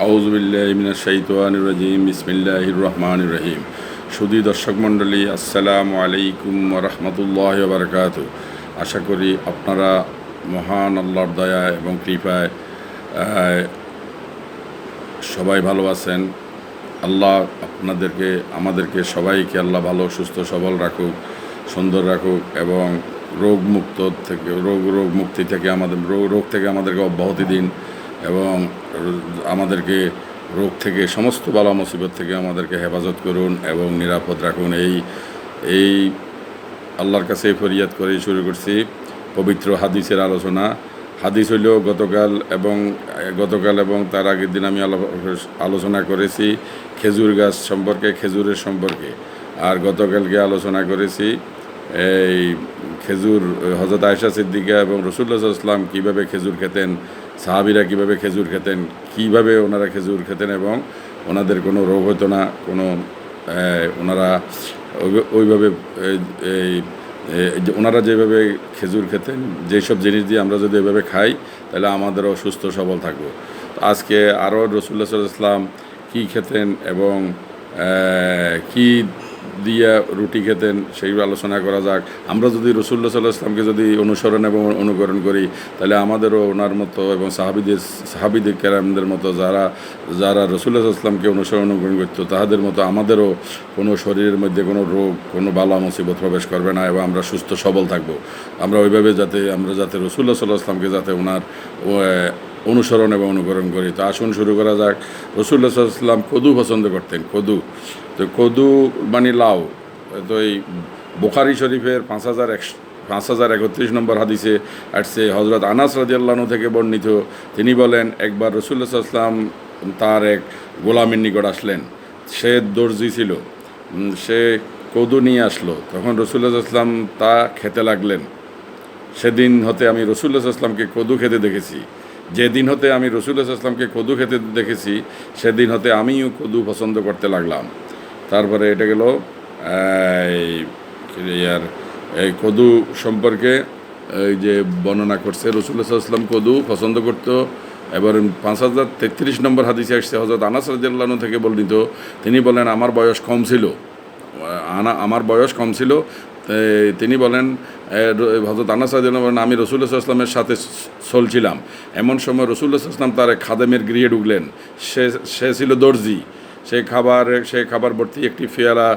আউযু বিল্লাহি মিনাশ শাইতানির রাজিম বিসমিল্লাহির রহমানির রহিম। সুধী দর্শক মণ্ডলী, আসসালামু আলাইকুম ওয়া রাহমাতুল্লাহি ওয়া বারাকাতুহু। আশা করি আপনারা মহান আল্লাহর দয়ায় এবং কৃপায় সবাই ভালো আছেন। আল্লাহ আমাদেরকে সবাইকে আল্লাহ ভালো সুস্থ সবল রাখুক, সুন্দর রাখুক এবং রোগ মুক্তি থেকে রোগ থেকে আমাদেরকে অব্যাহতি দিন এবং আমাদেরকে রোগ থেকে সমস্ত বালা মুসিবত থেকে আমাদেরকে হেফাজত করুন এবং নিরাপদ রাখুন। এই আল্লাহর কাছে ফরিয়াদ করে শুরু করছি পবিত্র হাদিসের আলোচনা। হাদিস হইল গতকাল এবং তার আগের দিন আমি আলোচনা করেছি খেজুরের সম্পর্কে। আর গতকালকে আলোচনা করেছি এই খেজুর, হযরত আয়েশা সিদ্দিকা এবং রাসূলুল্লাহ সাল্লাল্লাহু আলাইহি ওয়াসাল্লাম কীভাবে খেজুর খেতেন, সাহাবীরা কীভাবে খেজুর খেতেন, কীভাবে ওনারা খেজুর খেতেন এবং ওনাদের কোনো রোগ হতো না, ওনারা ওইভাবে ওনারা যেভাবে খেজুর খেতেন, যেসব জিনিস দিয়ে আমরা যদি এভাবে খাই তাহলে আমাদেরও সুস্থ সবল থাকবো। আজকে আরও রাসূলুল্লাহ সাল্লাল্লাহু আলাইহি ওয়াসাল্লাম কী খেতেন এবং কী দিয়া রুটি খেতেন সেই আলোচনা করা যাক। আমরা যদি রাসূলুল্লাহ সাল্লাল্লাহু আলাইহি ওয়াসাল্লামকে যদি অনুসরণ এবং অনুকরণ করি তাহলে আমাদেরও ওনার মতো এবং সাহাবীদের কেরামদের মতো যারা রাসূলুল্লাহ সাল্লাল্লাহু আলাইহি ওয়াসাল্লামকে অনুসরণ অনুকরণ করতো তাদের মতো আমাদেরও কোনো শরীরের মধ্যে কোনো রোগ, কোনো বালা মুসিবত প্রবেশ করবে না এবং আমরা সুস্থ সবল থাকবো। আমরা ওইভাবে যাতে রাসূলুল্লাহ সাল্লাল্লাহু আলাইহি ওয়াসাল্লামকে যাতে ওনার অনুসরণ এবং অনুকরণ করি। তো আসুন শুরু করা যাক। রাসূলুল্লাহ সাল্লাল্লাহু আলাইহি ওয়াসাল্লাম কদু পছন্দ করতেন। কদু মানে লাউ। তো এই বুখারী শরীফের 5031 নম্বর হাদিসে আসছে, হযরত আনাস রাদিয়াল্লাহু আনহু থেকে বর্ণিত। তিনি বলেন, একবার রাসূলুল্লাহ সাল্লাল্লাহু আলাইহি ওয়াসাল্লাম তার এক গোলামের নিকট আসলেন। সে দর্জি ছিল, সে কদু নিয়ে আসলো। তখন রাসূলুল্লাহ সাল্লাল্লাহু আলাইহি ওয়াসাল্লাম তা খেতে লাগলেন। সেদিন হতে আমি রাসূলুল্লাহ সাল্লাল্লাহু আলাইহি ওয়াসাল্লামকে কদু খেতে দেখেছি। যেদিন হতে আমি রাসূলুল্লাহ সাল্লাল্লাহু আলাইহি ওয়াসাল্লামকে কদু খেতে দেখেছি সেদিন হতে আমিও কদু পছন্দ করতে লাগলাম। তারপরে এটা গেল এই কদু সম্পর্কে এই যে বর্ণনা করছে। রাসূলুল্লাহ সাল্লাল্লাহু আলাইহি ওয়াসাল্লাম কদু পছন্দ করতো। এবার 5033 নম্বর হাদিসে আসছে, হযরত আনাস রাদিয়াল্লাহু আনহু থেকে বর্ণিত। তিনি বলেন, আমার বয়স কম ছিল। তিনি বলেন, হযরত আনাস রাদিয়াল্লাহু আনহু বলেন, আমি রাসূলুল্লাহ সাল্লাল্লাহু আলাইহি ওয়াসাল্লামের সাথে চলছিলাম। এমন সময় রাসূলুল্লাহ সাল্লাল্লাহু আলাইহি ওয়াসাল্লাম তার খাদেমের গৃহে ঢুকলেন। সে ছিল দর্জি। সে খাবার ভর্তি একটি পেয়ালা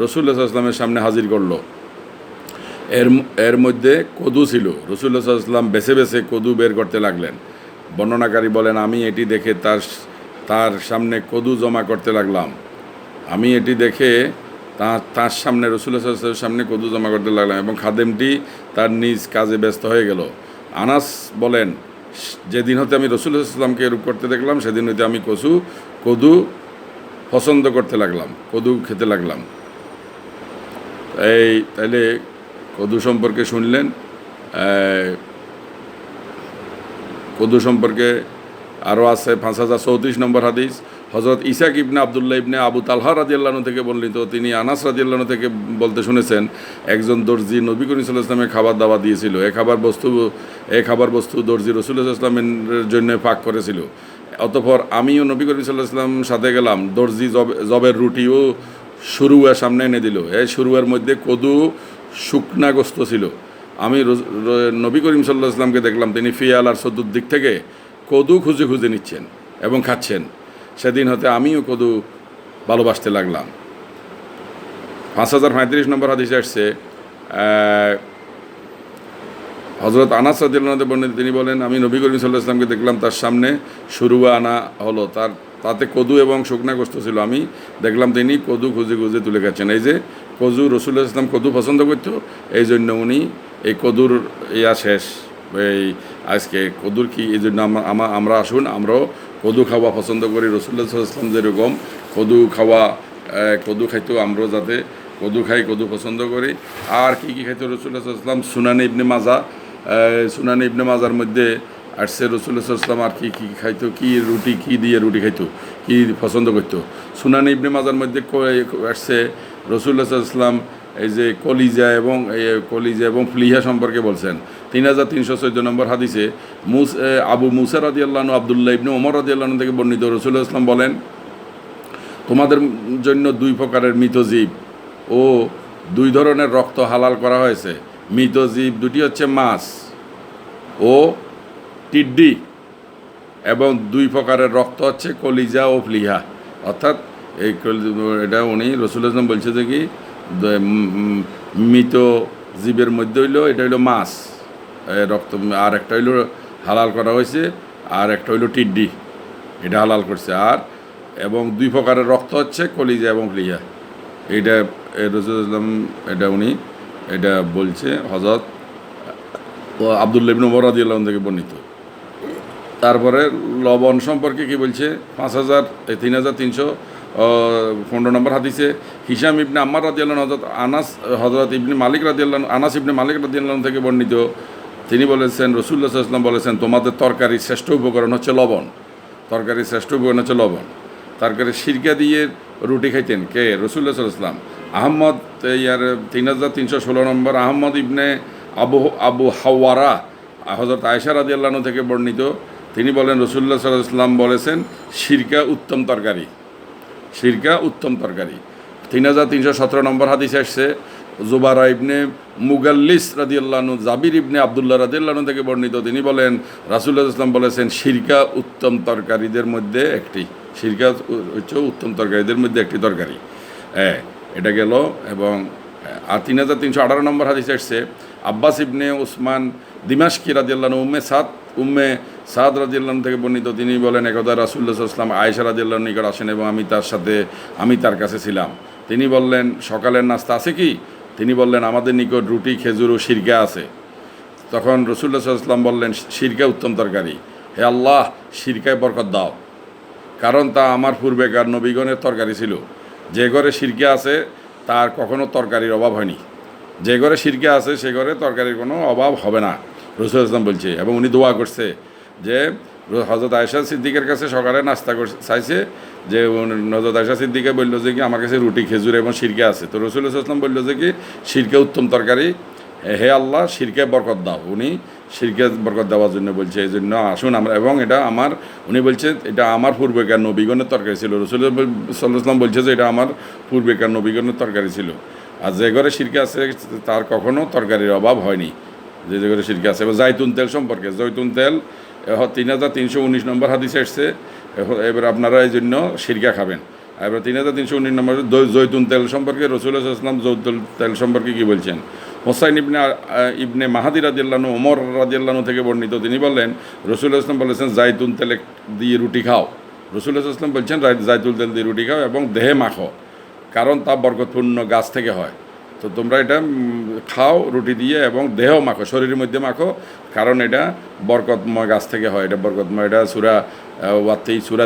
রাসূলুল্লাহ সাল্লাল্লাহু আলাইহি ওয়াসাল্লামের সামনে হাজির করলো। এর মধ্যে কদু ছিল। রাসূলুল্লাহ সাল্লাল্লাহু আলাইহি ওয়াসাল্লাম বেছে বেছে কদু বের করতে লাগলেন। বর্ণনাকারী বলেন, আমি এটি দেখে তার সামনে কদু জমা করতে লাগলাম। তার সামনে রাসূলুল্লাহ সাল্লাল্লাহু আলাইহি ওয়াসাল্লামের সামনে কদু জমা করতে লাগলাম এবং খাদেমটি তার নিজ কাজে ব্যস্ত হয়ে গেল। আনাস বলেন, যেদিন হতে আমি রাসূলুল্লাহ সাল্লাল্লাহু আলাইহি ওয়াসাল্লামকে এরূপ করতে দেখলাম সেদিন হতে আমি কদু পছন্দ করতে লাগলাম, কদু খেতে লাগলাম। তাইলে কদু সম্পর্কে শুনলেন। কদু সম্পর্কে আরও আছে 5034 নম্বর হাদিস, হযরত ইসাক ইবনে আব্দুল্লাহ ইবনে আবু তালহা রাদিয়াল্লাহু আনহু থেকে বর্ণিত। তিনি আনাস রাদিয়াল্লাহু আনহু থেকে বলতে শুনেছেন, একজন দর্জি নবী করিম সাল্লাল্লাহু আলাইহি ওয়াসাল্লামের খাবার দাওয়া দিয়েছিল। এই খাবার বস্তু দর্জি রাসূলুল্লাহ সাল্লাল্লাহু আলাইহি ওয়াসাল্লামের জন্য পাক করেছিল। অতঃপর আমিও নবী করিম সাল্লাল্লাহু আলাইহি ওয়াসাল্লামের সাথে গেলাম। দর্জি জবের রুটি ও শুরুয়া সামনে এনে দিল। এই শুরুয়ার মধ্যে কদু শুকনা গোস্ত ছিল। আমি নবী করিম সাল্লাল্লাহু আলাইহি ওয়াসাল্লামকে দেখলাম তিনি ফিয়ালার চতুর্দিক থেকে কদু খুঁজে নিচ্ছেন এবং খাচ্ছেন। সেদিন হতে আমিও কদু ভালোবাসতে লাগলাম। 5035 নম্বর হাদিসে আসছে, হযরত আনাস রাদিয়াল্লাহু আনহু বর্ণিত। তিনি বলেন, আমি নবী করিম সাল্লাল্লাহু আলাইহি ওয়াসাল্লামকে দেখলাম তার সামনে শুরুয়া আনা হলো। তাতে কদু এবং শুকনা গোস্ত ছিল। আমি দেখলাম তিনি কদু খুঁজে তুলে খাচ্ছেন। এই যে রাসূলুল্লাহ সাল্লাল্লাহু আলাইহি ওয়াসাল্লাম কদু পছন্দ করতো, এই জন্য উনি এই কদুর শেষ। আজকে কদুর কি, এই জন্য আমরা আসুন আমরাও কদু খাওয়া পছন্দ করি। রাসূলুল্লাহ সাল্লাল্লাহু আলাইহি ওয়াসাল্লাম যেরকম কদু খাইতো, আমরাও যাতে কদু খাই, কদু পছন্দ করি। আর কি খাইতো রাসূলুল্লাহ সাল্লাল্লাহু আলাইহি ওয়াসাল্লাম? সুনানে ইবনে মাজার মধ্যে আসছে রাসূলুল্লাহ সাল্লাল্লাহু আলাইহি ওয়াসাল্লাম আর কি খাইতো, কি দিয়ে রুটি খাইতো, কি পছন্দ করতো। সুনানে ইবনে মাজার মধ্যে আসছে রাসূলুল্লাহ সাল্লাল্লাহু আলাইহি ওয়াসাল্লাম এই যে কলিজা এবং ফ্লিহা সম্পর্কে বলছেন। 3314 নম্বর হাদিসে আবু মুসা রাদিয়াল্লাহু আনহু আব্দুল্লাহ ইবনে ওমর রাদিয়াল্লাহু আনহু থেকে বর্ণিত, রাসূলুল্লাহ সাল্লাল্লাহু আলাইহি ওয়াসাল্লাম বলেন, তোমাদের জন্য দুই প্রকারের মৃত জীব ও দুই ধরনের রক্ত হালাল করা হয়েছে। মৃত জীব দুটি হচ্ছে মাছ ও টিড্ডি, এবং দুই প্রকারের রক্ত হচ্ছে কলিজা ও ফ্লিহা। অর্থাৎ এটা উনি রাসূলুল্লাহ সাল্লাল্লাহু আলাইহি ওয়াসাল্লাম বলছে যে কি মৃত জীবের মধ্যে হইলো এটা হইলো মাছ রক্ত, আর একটা হইলো হালাল করা হয়েছে, আর একটা হইলো টিড্ডি, এটা হালাল করছে। আর এবং দুই প্রকারের রক্ত হচ্ছে কলিজা এবং ফ্লিহা। এইটা রাসূলুল্লাহ এটা উনি এটা বলছে হযরত আব্দুল্লাহ ইবনে ওমর রাদিয়াল্লাহু আনহু থেকে বর্ণিত। তারপরে লবণ সম্পর্কে কি বলছে? 3315 নম্বর হাদিসে হিশাম ইবনে আম্মার রাদিয়াল্লাহু আনহু হযরত ইবনে মালিক রাদিয়াল্লাহু আনাস ইবনে মালিক রাদিয়াল্লাহু আনহু থেকে বর্ণিত, তিনি বলেছেন রাসূলুল্লাহ সাল্লাল্লাহু আলাইহি ওয়াসাল্লাম বলেছেন, তোমাদের তরকারির শ্রেষ্ঠ উপকরণ হচ্ছে লবণ। তরকারির শ্রেষ্ঠ উপকরণ হচ্ছে লবণ। তরকারি সিরকা দিয়ে রুটি খাইতেন কে? রাসূলুল্লাহ সাল্লাল্লাহু আলাইহি ওয়াসাল্লাম। আহমদ 3316 নম্বর আহমদ ইবনে আবু হাওয়ারা হযরত আয়েশা রাদিয়াল্লাহু আনহা থেকে বর্ণিত, তিনি বলেন রাসূলুল্লাহ সাল্লাল্লাহু আলাইহি ওয়াসাল্লাম বলেছেন, সিরকা উত্তম তরকারি। সিরকা উত্তম তরকারি। 3317 নম্বর হাদিসে আসছে জুবারা ইবনে মুগাল্লিস রাদিয়াল্লাহু আনহু জাবির ইবনে আব্দুল্লাহ রাদিয়াল্লাহু আনহু থেকে বর্ণিত, তিনি বলেন রাসূলুল্লাহ সাল্লাল্লাহু আলাইহি ওয়াসাল্লাম বলেছেন, সিরকা উত্তম তরকারিদের মধ্যে একটি। সিরকা হচ্ছে উত্তম তরকারিদের মধ্যে একটি তরকারি। এটা গেল। এবং আর 3318 নম্বর হাদিসে আসছে আব্বাস ইবনে উসমান দিমাশকি রাদিয়াল্লাহু আনহু উম্মে সাদ রাদিয়াল্লাহু আনহু থেকে বর্ণিত, তিনি বলেন একদা রাসূলুল্লাহ সাল্লাল্লাহু আলাইহি ওয়াসাল্লাম আয়েশা রাদিয়াল্লাহু আনহা নিকট আসেন এবং আমি তার কাছে ছিলাম। তিনি বললেন, সকালের নাস্তা আছে কি? তিনি বললেন, আমাদের নিকট রুটি, খেজুর ও সিরকা আছে। তখন রাসূলুল্লাহ সাল্লাল্লাহু আলাইহি ওয়াসাল্লাম বললেন, সিরকা উত্তম তরকারি। হে আল্লাহ, সিরকায় বরকত দাও, কারণ তা আমার পূর্বেকার নবীগণের তরকারি ছিল। যে ঘরে সিরকা আছে তার কখনো তরকারির অভাব হয়নি। যে ঘরে সিরকা আছে সে ঘরে তরকারির কোনো অভাব হবে না, রাসূলুল্লাহ সাল্লাল্লাহু আলাইহি ওয়াসাল্লাম বলছে। এবং উনি দোয়া করছে যে হযরত আয়েশা সিদ্দিকের কাছে সকালে নাস্তা চাইছে, যে হযরত আয়েশা সিদ্দিকে বললো যে কি আমার কাছে রুটি, খেজুর এবং সিরকা আছে। তো রাসূলুল্লাহ সাল্লাল্লাহু আলাইহি ওয়াসাল্লাম বললো যে কি সিরকা উত্তম তরকারি, হে আল্লাহ সিরকায় বরকত দাও। উনি সিরকা বরকত দেওয়ার জন্য বলছে। এই জন্য আসুন আমরা, এবং এটা উনি বলছে এটা আমার পূর্বেকার নবীগণের তরকারি ছিল। রাসূলুল্লাহ সাল্লাল্লাহু আলাইহি ওয়াসাল্লাম বলছে যে এটা আমার পূর্বেকার নবীগণের তরকারি ছিল। আর যে ঘরে সিরকা আছে তার কখনো তরকারির অভাব হয়নি, যে ঘরে সিরকা আছে। এবার জাইতুন তেল সম্পর্কে, জৈতুন তেল 3319 নম্বর হাদিসে আসছে, এবার আপনারা এই জন্য সিরকা খাবেন। এবার 3319 নম্বর জৈতুন তেল সম্পর্কে রাসূলুল্লাহ সাল্লাল্লাহু আলাইহি ওয়াসাল্লাম জৈতুন তেল সম্পর্কে কী বলছেন? হোসাইন ইবনে মাহাদি রাদিয়াল্লাহু আনহু ওমর রাদিয়াল্লাহু আনহু থেকে বর্ণিত, তিনি বললেন রাসূলুল্লাহ সাল্লাল্লাহু আলাইহি ওয়াসাল্লাম বলেছেন, জাইতুন তেল দিয়ে রুটি খাও। রাসূলুল্লাহ সাল্লাল্লাহু আলাইহি ওয়াসাল্লাম বলছেন জাইতুন তেল দিয়ে রুটি খাও এবং দেহে মাখো, কারণ তা বরকতপূর্ণ গাছ থেকে হয়। তো তোমরা এটা খাও রুটি দিয়ে, এবং দেহ মাখো, শরীরের মধ্যে মাখো, কারণ এটা বরকতময় গাছ থেকে হয়। এটা বরকতময়, এটা সূরা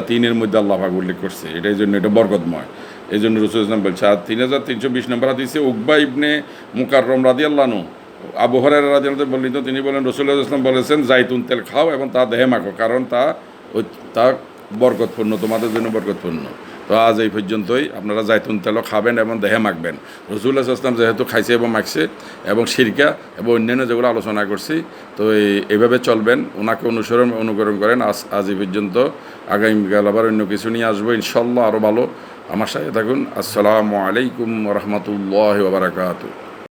3-এর মধ্যে আল্লাহ পাক উল্লেখ করছে। এটাই জন্য এটা বরকতময়, এই জন্য রাসূলুল্লাহ সাল্লাল্লাহু আলাইহি ওয়াসাল্লাম বলছে। আর 3320 নম্বর হাদিসে উকবা ইবনে মুকাররম রাদিয়াল্লাহু আনহু আবু হুরায়রা রাদিয়াল্লাহু আনহু বর্ণিত, তিনি বলেন রাসূলুল্লাহ সাল্লাল্লাহু আলাইহি ওয়াসাল্লাম বলেছেন, জাইতুন তেল খাও এবং তা দেহে মাখো, কারণ তা বরকতপূর্ণ, তোমাদের জন্য বরকতপূর্ণ। তো আজ এই পর্যন্তই। আপনারা জাইতুন তেলও খাবেন এবং দেহে মাখবেন। রাসূলুল্লাহ সাল্লাল্লাহু আলাইহি ওয়াসাল্লাম যেহেতু খাইছে এবং মাখছে, এবং সিরকা এবং অন্যান্য যেগুলো আলোচনা করছি, তো এইভাবে চলবেন, ওনাকে অনুকরণ করেন। আজ এই পর্যন্ত। আগামীকাল আবার অন্য কিছু নিয়ে আসবো ইনশাআল্লাহ, আরও ভালো। আমার সাথে থাকুন। আসসালামু আলাইকুম ওয়া রাহমাতুল্লাহি ওয়া বারাকাতুহু।